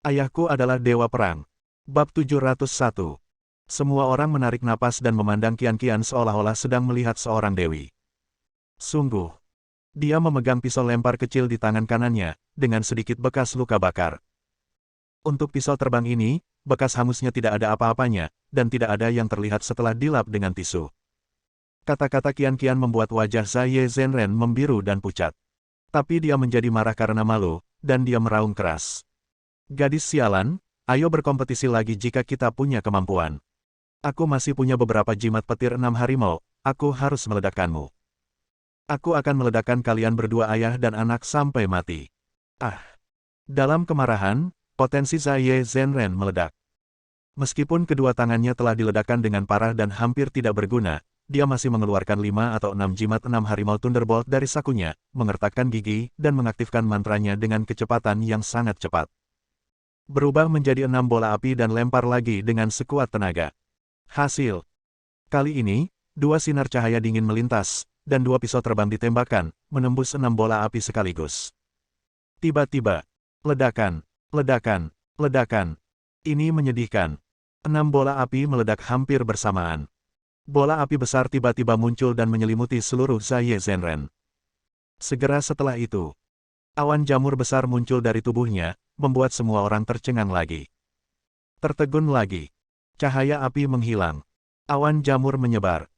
Ayahku adalah dewa perang. Bab 701. Semua orang menarik napas dan memandang Qian-Qian seolah-olah sedang melihat seorang dewi. Sungguh. Dia memegang pisau lempar kecil di tangan kanannya, dengan sedikit bekas luka bakar. Untuk pisau terbang ini, bekas hangusnya tidak ada apa-apanya, dan tidak ada yang terlihat setelah dilap dengan tisu. Kata-kata Qian-Qian membuat wajah Zhai Zhenren membiru dan pucat. Tapi dia menjadi marah karena malu, dan dia meraung keras. Gadis sialan, ayo berkompetisi lagi jika kita punya kemampuan. Aku masih punya beberapa jimat petir 6 harimau, aku harus meledakkanmu. Aku akan meledakkan kalian berdua ayah dan anak sampai mati. Ah! Dalam kemarahan, potensi Zhai Zhenren meledak. Meskipun kedua tangannya telah diledakkan dengan parah dan hampir tidak berguna, dia masih mengeluarkan 5 atau 6 jimat 6 harimau Thunderbolt dari sakunya, mengertakkan gigi, dan mengaktifkan mantranya dengan kecepatan yang sangat cepat. Berubah menjadi 6 bola api dan lempar lagi dengan sekuat tenaga. Hasil. Kali ini, 2 sinar cahaya dingin melintas, dan 2 pisau terbang ditembakkan, menembus 6 bola api sekaligus. Tiba-tiba. Ledakan, ledakan, ledakan. Ini menyedihkan. 6 bola api meledak hampir bersamaan. Bola api besar tiba-tiba muncul dan menyelimuti seluruh Zhai Zhenren. Segera setelah itu, awan jamur besar muncul dari tubuhnya, membuat semua orang tercengang lagi. Tertegun lagi. Cahaya api menghilang. Awan jamur menyebar.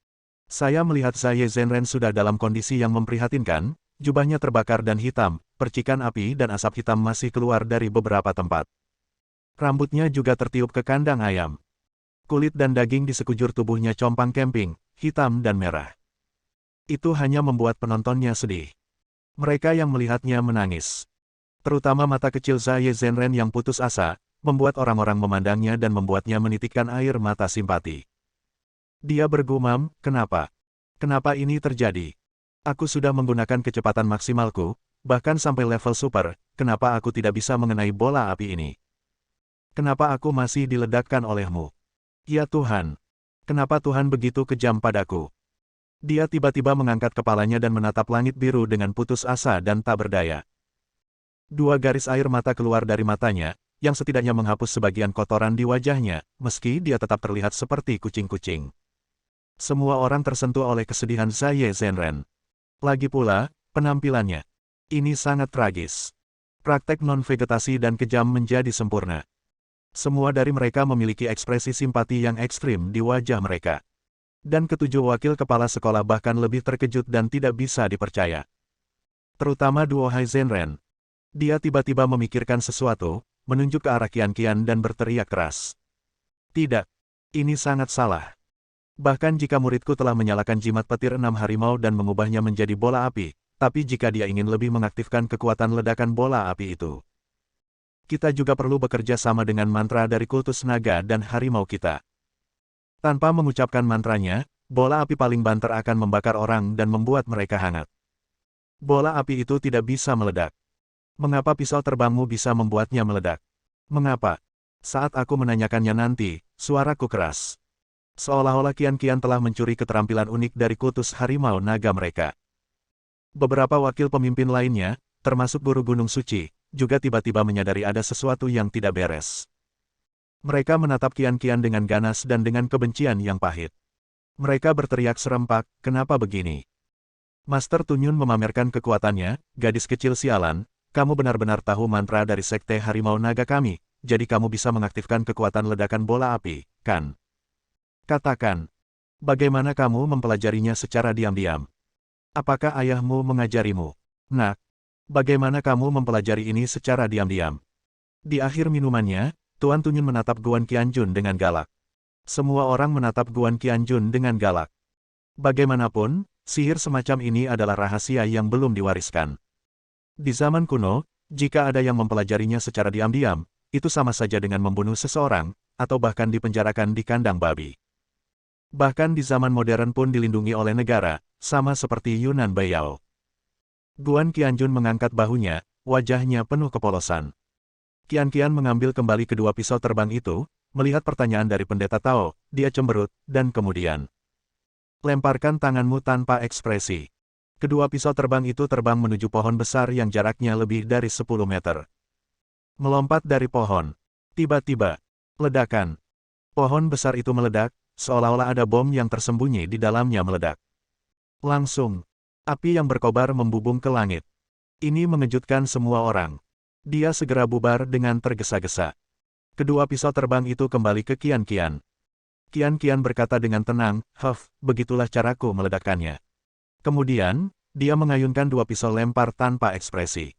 Saya melihat Zhai Zhenren sudah dalam kondisi yang memprihatinkan, jubahnya terbakar dan hitam, percikan api dan asap hitam masih keluar dari beberapa tempat. Rambutnya juga tertiup ke kandang ayam. Kulit dan daging di sekujur tubuhnya compang-camping, hitam dan merah. Itu hanya membuat penontonnya sedih. Mereka yang melihatnya menangis. Terutama mata kecil Zhai Zhenren yang putus asa, membuat orang-orang memandangnya dan membuatnya menitikkan air mata simpati. Dia bergumam, kenapa? Kenapa ini terjadi? Aku sudah menggunakan kecepatan maksimalku, bahkan sampai level super, kenapa aku tidak bisa mengenai bola api ini? Kenapa aku masih diledakkan olehmu? Ya Tuhan! Kenapa Tuhan begitu kejam padaku? Dia tiba-tiba mengangkat kepalanya dan menatap langit biru dengan putus asa dan tak berdaya. 2 garis air mata keluar dari matanya, yang setidaknya menghapus sebagian kotoran di wajahnya, meski dia tetap terlihat seperti kucing-kucing. Semua orang tersentuh oleh kesedihan Zhai Zhenren. Lagi pula, penampilannya. Ini sangat tragis. Praktek non-vegetasi dan kejam menjadi sempurna. Semua dari mereka memiliki ekspresi simpati yang ekstrim di wajah mereka. Dan ketujuh wakil kepala sekolah bahkan lebih terkejut dan tidak bisa dipercaya. Terutama duo Zhai Zhenren. Dia tiba-tiba memikirkan sesuatu, menunjuk ke arah Qian-Qian dan berteriak keras. Tidak. Ini sangat salah. Bahkan jika muridku telah menyalakan jimat petir 6 harimau dan mengubahnya menjadi bola api, tapi jika dia ingin lebih mengaktifkan kekuatan ledakan bola api itu, kita juga perlu bekerja sama dengan mantra dari kultus naga dan harimau kita. Tanpa mengucapkan mantranya, bola api paling banter akan membakar orang dan membuat mereka hangat. Bola api itu tidak bisa meledak. Mengapa pisau terbangmu bisa membuatnya meledak? Mengapa? Saat aku menanyakannya nanti, suaraku keras. Seolah-olah Qian-Qian telah mencuri keterampilan unik dari kultus harimau naga mereka. Beberapa wakil pemimpin lainnya, termasuk guru Gunung Suci, juga tiba-tiba menyadari ada sesuatu yang tidak beres. Mereka menatap Qian-Qian dengan ganas dan dengan kebencian yang pahit. Mereka berteriak serempak, kenapa begini? Master Tunyun memamerkan kekuatannya, gadis kecil sialan, kamu benar-benar tahu mantra dari sekte harimau naga kami, jadi kamu bisa mengaktifkan kekuatan ledakan bola api, kan? Katakan, bagaimana kamu mempelajarinya secara diam-diam? Apakah ayahmu mengajarimu? Nak, bagaimana kamu mempelajari ini secara diam-diam? Di akhir minumannya, Tuan Tunyun menatap Guan Qianjun dengan galak. Semua orang menatap Guan Qianjun dengan galak. Bagaimanapun, sihir semacam ini adalah rahasia yang belum diwariskan. Di zaman kuno, jika ada yang mempelajarinya secara diam-diam, itu sama saja dengan membunuh seseorang, atau bahkan dipenjarakan di kandang babi. Bahkan di zaman modern pun dilindungi oleh negara, sama seperti Yunan Baiyao. Guan Qianjun mengangkat bahunya, wajahnya penuh kepolosan. Qian-Qian mengambil kembali kedua pisau terbang itu, melihat pertanyaan dari pendeta Tao, dia cemberut, dan kemudian, lemparkan tanganmu tanpa ekspresi. Kedua pisau terbang itu terbang menuju pohon besar yang jaraknya lebih dari 10 meter. Melompat dari pohon. Tiba-tiba, ledakan. Pohon besar itu meledak, seolah-olah ada bom yang tersembunyi di dalamnya meledak. Langsung, api yang berkobar membubung ke langit. Ini mengejutkan semua orang. Dia segera bubar dengan tergesa-gesa. Kedua pisau terbang itu kembali ke Qian Qian. Qian Qian berkata dengan tenang, begitulah caraku meledakkannya. Kemudian, dia mengayunkan dua pisau lempar tanpa ekspresi.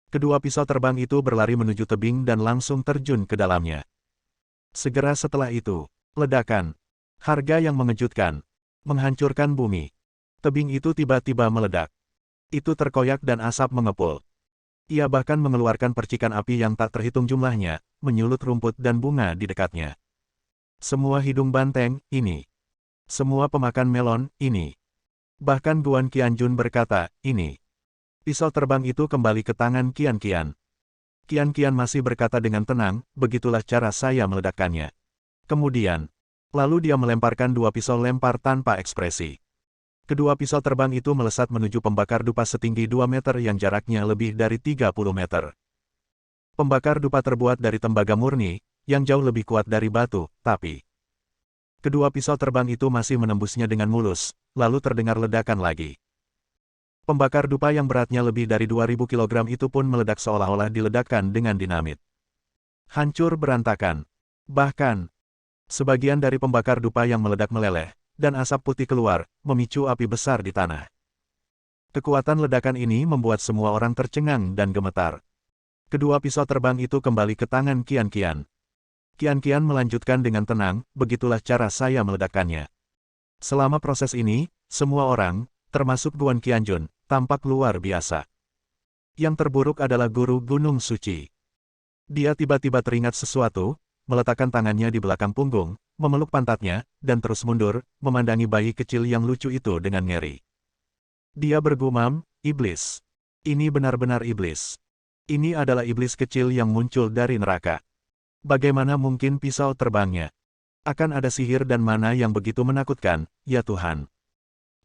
Kedua pisau terbang itu berlari menuju tebing dan langsung terjun ke dalamnya. Segera setelah itu, ledakan. Harga yang mengejutkan. Menghancurkan bumi. Tebing itu tiba-tiba meledak. Itu terkoyak dan asap mengepul. Ia bahkan mengeluarkan percikan api yang tak terhitung jumlahnya, menyulut rumput dan bunga di dekatnya. Semua hidung banteng, ini. Semua pemakan melon, ini. Bahkan Guan Qianjun berkata, ini. Pisau terbang itu kembali ke tangan Qian Qian. Qian Qian masih berkata dengan tenang, begitulah cara saya meledakkannya. Kemudian, lalu dia melemparkan dua pisau lempar tanpa ekspresi. Kedua pisau terbang itu melesat menuju pembakar dupa setinggi 2 meter yang jaraknya lebih dari 30 meter. Pembakar dupa terbuat dari tembaga murni, yang jauh lebih kuat dari batu, tapi kedua pisau terbang itu masih menembusnya dengan mulus, lalu terdengar ledakan lagi. Pembakar dupa yang beratnya lebih dari 2000 kg itu pun meledak seolah-olah diledakkan dengan dinamit. Hancur berantakan. Bahkan, sebagian dari pembakar dupa yang meledak meleleh, dan asap putih keluar, memicu api besar di tanah. Kekuatan ledakan ini membuat semua orang tercengang dan gemetar. Kedua pisau terbang itu kembali ke tangan Qian Qian. Qian Qian melanjutkan dengan tenang, begitulah cara saya meledakkannya. Selama proses ini, semua orang, termasuk Guan Qianjun, tampak luar biasa. Yang terburuk adalah guru Gunung Suci. Dia tiba-tiba teringat sesuatu, meletakkan tangannya di belakang punggung, memeluk pantatnya, dan terus mundur, memandangi bayi kecil yang lucu itu dengan ngeri. Dia bergumam, iblis. Ini benar-benar iblis. Ini adalah iblis kecil yang muncul dari neraka. Bagaimana mungkin pisau terbangnya? Akan ada sihir dan mana yang begitu menakutkan, ya Tuhan.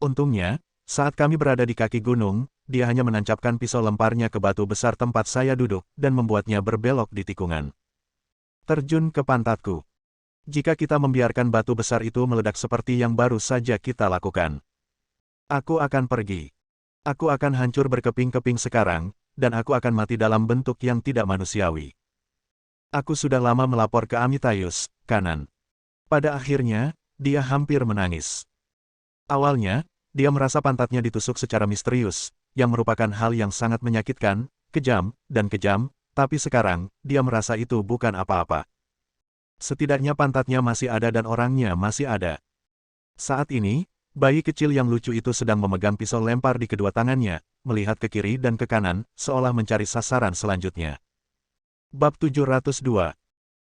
Untungnya, saat kami berada di kaki gunung, dia hanya menancapkan pisau lemparnya ke batu besar tempat saya duduk, dan membuatnya berbelok di tikungan. Terjun ke pantatku. Jika kita membiarkan batu besar itu meledak seperti yang baru saja kita lakukan, aku akan pergi. Aku akan hancur berkeping-keping sekarang, dan aku akan mati dalam bentuk yang tidak manusiawi. Aku sudah lama melapor ke Amitayus, kanan. Pada akhirnya, dia hampir menangis. Awalnya, dia merasa pantatnya ditusuk secara misterius, yang merupakan hal yang sangat menyakitkan, kejam, tapi sekarang, dia merasa itu bukan apa-apa. Setidaknya pantatnya masih ada dan orangnya masih ada. Saat ini, bayi kecil yang lucu itu sedang memegang pisau lempar di kedua tangannya, melihat ke kiri dan ke kanan, seolah mencari sasaran selanjutnya. Bab 702.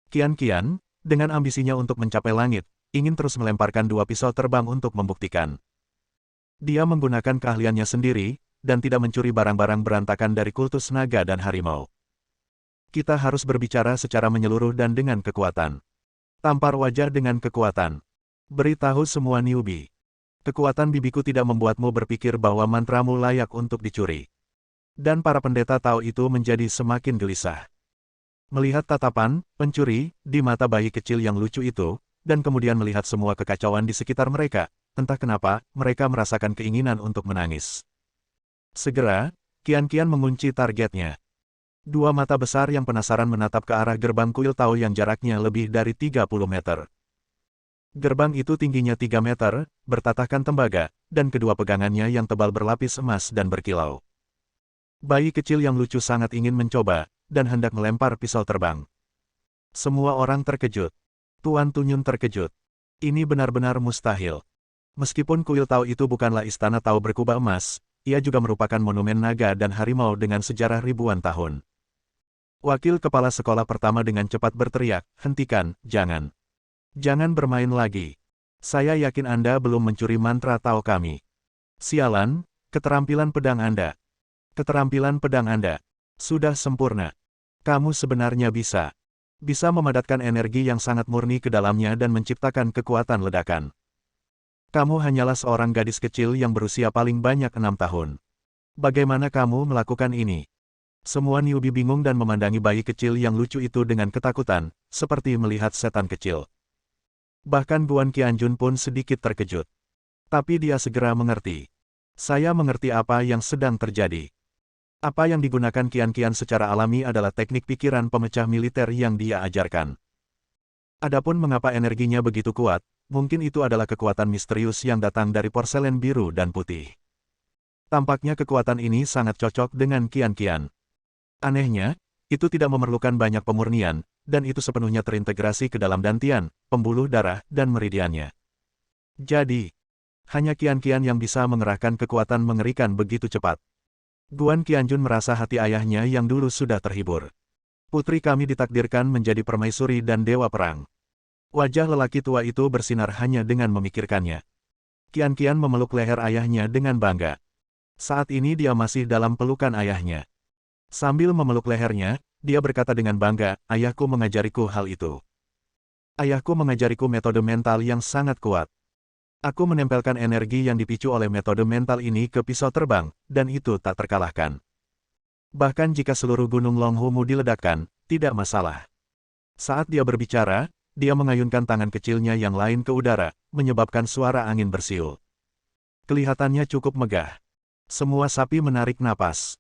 Qian Qian, dengan ambisinya untuk mencapai langit, ingin terus melemparkan dua pisau terbang untuk membuktikan. Dia menggunakan keahliannya sendiri, dan tidak mencuri barang-barang berantakan dari kultus naga dan harimau. Kita harus berbicara secara menyeluruh dan dengan kekuatan. Tampar wajah dengan kekuatan. Beritahu semua newbie. Kekuatan bibiku tidak membuatmu berpikir bahwa mantramu layak untuk dicuri. Dan para pendeta tahu itu menjadi semakin gelisah. Melihat tatapan pencuri di mata bayi kecil yang lucu itu, dan kemudian melihat semua kekacauan di sekitar mereka, entah kenapa, mereka merasakan keinginan untuk menangis. Segera, Qian Qian mengunci targetnya. Dua mata besar yang penasaran menatap ke arah gerbang kuil Tao yang jaraknya lebih dari 30 meter. Gerbang itu tingginya 3 meter, bertatahkan tembaga, dan kedua pegangannya yang tebal berlapis emas dan berkilau. Bayi kecil yang lucu sangat ingin mencoba, dan hendak melempar pisau terbang. Semua orang terkejut. Tuan Tunyun terkejut. Ini benar-benar mustahil. Meskipun kuil Tao itu bukanlah istana Tao berkubah emas, ia juga merupakan monumen naga dan harimau dengan sejarah ribuan tahun. Wakil kepala sekolah pertama dengan cepat berteriak, hentikan, jangan. Jangan bermain lagi. Saya yakin Anda belum mencuri mantra Tao kami. Sialan, keterampilan pedang Anda. Keterampilan pedang Anda. Sudah sempurna. Kamu sebenarnya bisa memadatkan energi yang sangat murni ke dalamnya dan menciptakan kekuatan ledakan. Kamu hanyalah seorang gadis kecil yang berusia paling banyak 6 tahun. Bagaimana kamu melakukan ini? Semua newbie bingung dan memandangi bayi kecil yang lucu itu dengan ketakutan, seperti melihat setan kecil. Bahkan Guan Qianjun pun sedikit terkejut. Tapi dia segera mengerti. Saya mengerti apa yang sedang terjadi. Apa yang digunakan Qian-Qian secara alami adalah teknik pikiran pemecah militer yang dia ajarkan. Adapun mengapa energinya begitu kuat, mungkin itu adalah kekuatan misterius yang datang dari porselen biru dan putih. Tampaknya kekuatan ini sangat cocok dengan Qian-Qian. Anehnya, itu tidak memerlukan banyak pemurnian, dan itu sepenuhnya terintegrasi ke dalam dantian, pembuluh darah, dan meridiannya. Jadi, hanya Qian-Qian yang bisa mengerahkan kekuatan mengerikan begitu cepat. Guan Qianjun merasa hati ayahnya yang dulu sudah terhibur. Putri kami ditakdirkan menjadi permaisuri dan dewa perang. Wajah lelaki tua itu bersinar hanya dengan memikirkannya. Qian-Qian memeluk leher ayahnya dengan bangga. Saat ini dia masih dalam pelukan ayahnya. Sambil memeluk lehernya, dia berkata dengan bangga, ayahku mengajariku hal itu. Ayahku mengajariku metode mental yang sangat kuat. Aku menempelkan energi yang dipicu oleh metode mental ini ke pisau terbang, dan itu tak terkalahkan. Bahkan jika seluruh gunung Longhumu diledakkan, tidak masalah. Saat dia berbicara, dia mengayunkan tangan kecilnya yang lain ke udara, menyebabkan suara angin bersiul. Kelihatannya cukup megah. Semua sapi menarik napas.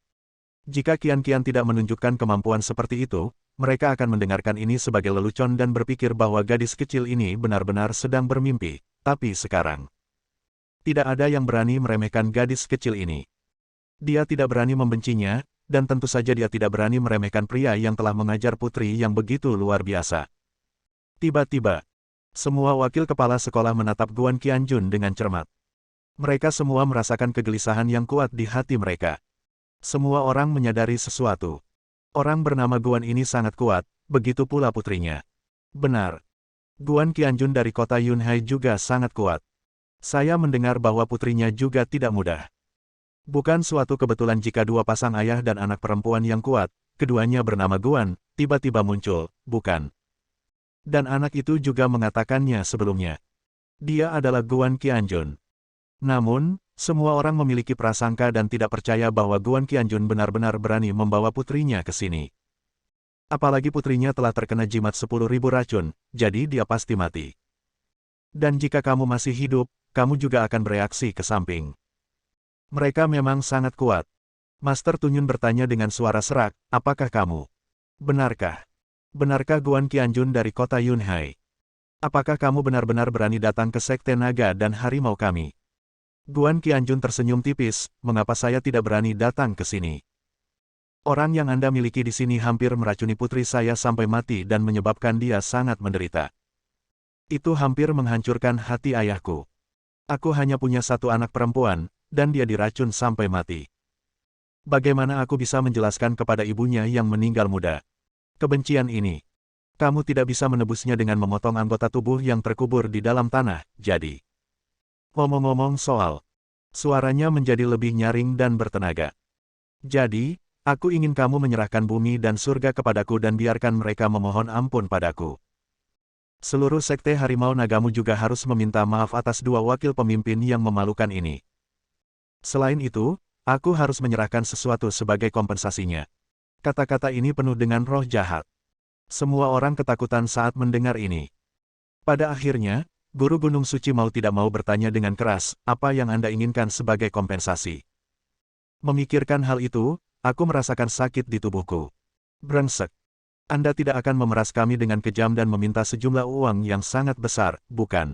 Jika Qian-Qian tidak menunjukkan kemampuan seperti itu, mereka akan mendengarkan ini sebagai lelucon dan berpikir bahwa gadis kecil ini benar-benar sedang bermimpi. Tapi sekarang, tidak ada yang berani meremehkan gadis kecil ini. Dia tidak berani membencinya, dan tentu saja dia tidak berani meremehkan pria yang telah mengajar putri yang begitu luar biasa. Tiba-tiba, semua wakil kepala sekolah menatap Guan Qianjun dengan cermat. Mereka semua merasakan kegelisahan yang kuat di hati mereka. Semua orang menyadari sesuatu. Orang bernama Guan ini sangat kuat, begitu pula putrinya. Benar. Guan Qianjun dari kota Yunhai juga sangat kuat. Saya mendengar bahwa putrinya juga tidak mudah. Bukan suatu kebetulan jika dua pasang ayah dan anak perempuan yang kuat, keduanya bernama Guan, tiba-tiba muncul, bukan? Dan anak itu juga mengatakannya sebelumnya. Dia adalah Guan Qianjun. Namun, semua orang memiliki prasangka dan tidak percaya bahwa Guan Qianjun benar-benar berani membawa putrinya ke sini. Apalagi putrinya telah terkena jimat 10.000 racun, jadi dia pasti mati. Dan jika kamu masih hidup, kamu juga akan bereaksi ke samping. Mereka memang sangat kuat. Master Tunyun bertanya dengan suara serak, apakah kamu? Benarkah? Benarkah Guan Qianjun dari kota Yunhai? Apakah kamu benar-benar berani datang ke Sekte Naga dan Harimau kami? Guan Qianjun tersenyum tipis, mengapa saya tidak berani datang ke sini? Orang yang Anda miliki di sini hampir meracuni putri saya sampai mati dan menyebabkan dia sangat menderita. Itu hampir menghancurkan hati ayahku. Aku hanya punya satu anak perempuan, dan dia diracun sampai mati. Bagaimana aku bisa menjelaskan kepada ibunya yang meninggal muda? Kebencian ini. Kamu tidak bisa menebusnya dengan memotong anggota tubuh yang terkubur di dalam tanah, jadi. Ngomong-ngomong soal. Suaranya menjadi lebih nyaring dan bertenaga. Jadi, aku ingin kamu menyerahkan bumi dan surga kepadaku dan biarkan mereka memohon ampun padaku. Seluruh sekte harimau nagamu juga harus meminta maaf atas dua wakil pemimpin yang memalukan ini. Selain itu, aku harus menyerahkan sesuatu sebagai kompensasinya. Kata-kata ini penuh dengan roh jahat. Semua orang ketakutan saat mendengar ini. Pada akhirnya, Guru Gunung Suci mau tidak mau bertanya dengan keras, apa yang Anda inginkan sebagai kompensasi? Memikirkan hal itu, aku merasakan sakit di tubuhku. Brengsek. Anda tidak akan memeras kami dengan kejam dan meminta sejumlah uang yang sangat besar, bukan?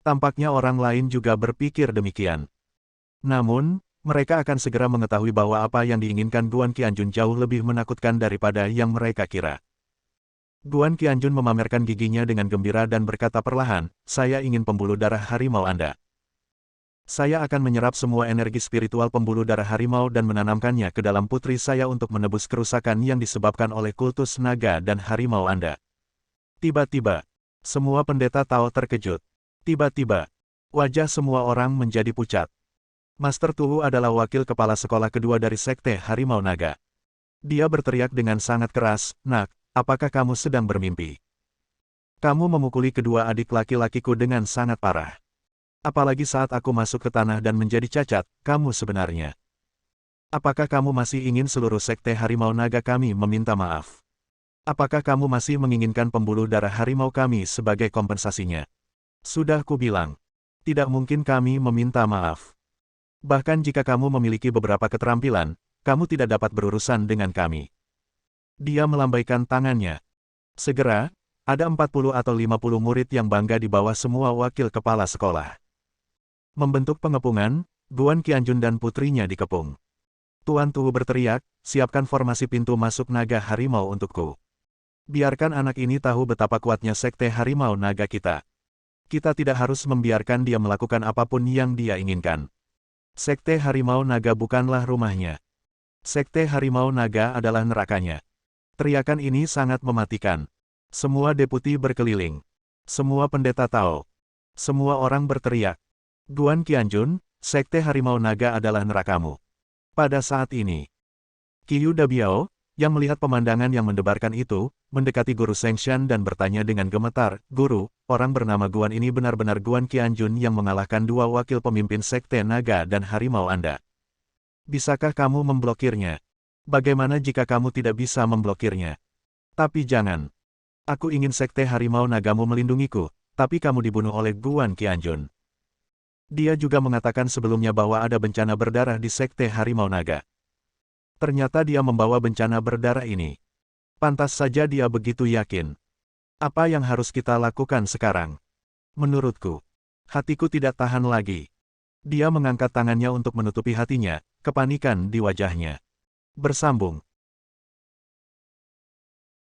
Tampaknya orang lain juga berpikir demikian. Namun, mereka akan segera mengetahui bahwa apa yang diinginkan Guan Qianjun jauh lebih menakutkan daripada yang mereka kira. Guan Qianjun memamerkan giginya dengan gembira dan berkata perlahan, saya ingin pembuluh darah harimau Anda. Saya akan menyerap semua energi spiritual pembuluh darah harimau dan menanamkannya ke dalam putri saya untuk menebus kerusakan yang disebabkan oleh kultus naga dan harimau Anda. Tiba-tiba, semua pendeta Tao terkejut. Tiba-tiba, wajah semua orang menjadi pucat. Master Tuhu adalah wakil kepala sekolah kedua dari Sekte Harimau Naga. Dia berteriak dengan sangat keras, Nak, apakah kamu sedang bermimpi? Kamu memukuli kedua adik laki-lakiku dengan sangat parah. Apalagi saat aku masuk ke tanah dan menjadi cacat, kamu sebenarnya. Apakah kamu masih ingin seluruh sekte harimau naga kami meminta maaf? Apakah kamu masih menginginkan pembuluh darah harimau kami sebagai kompensasinya? Sudah kubilang, tidak mungkin kami meminta maaf. Bahkan jika kamu memiliki beberapa keterampilan, kamu tidak dapat berurusan dengan kami. Dia melambaikan tangannya. Segera, ada 40 atau 50 murid yang bangga di bawah semua wakil kepala sekolah. Membentuk pengepungan, Guan Qianjun dan putrinya dikepung. Tuan Tu berteriak, siapkan formasi pintu masuk naga harimau untukku. Biarkan anak ini tahu betapa kuatnya sekte harimau naga kita. Kita tidak harus membiarkan dia melakukan apapun yang dia inginkan. Sekte harimau naga bukanlah rumahnya. Sekte harimau naga adalah nerakanya. Teriakan ini sangat mematikan. Semua deputi berkeliling. Semua pendeta tahu. Semua orang berteriak. Guan Qianjun, sekte harimau naga adalah nerakamu. Pada saat ini, Qiu Dabiao, yang melihat pemandangan yang mendebarkan itu, mendekati Guru Sengshan dan bertanya dengan gemetar, Guru, orang bernama Guan ini benar-benar Guan Qianjun yang mengalahkan dua wakil pemimpin sekte naga dan harimau Anda. Bisakah kamu memblokirnya? Bagaimana jika kamu tidak bisa memblokirnya? Tapi jangan. Aku ingin sekte harimau nagamu melindungiku, tapi kamu dibunuh oleh Guan Qianjun. Dia juga mengatakan sebelumnya bahwa ada bencana berdarah di sekte harimau naga. Ternyata dia membawa bencana berdarah ini. Pantas saja dia begitu yakin. Apa yang harus kita lakukan sekarang? Menurutku, hatiku tidak tahan lagi. Dia mengangkat tangannya untuk menutupi hatinya, kepanikan di wajahnya. Bersambung.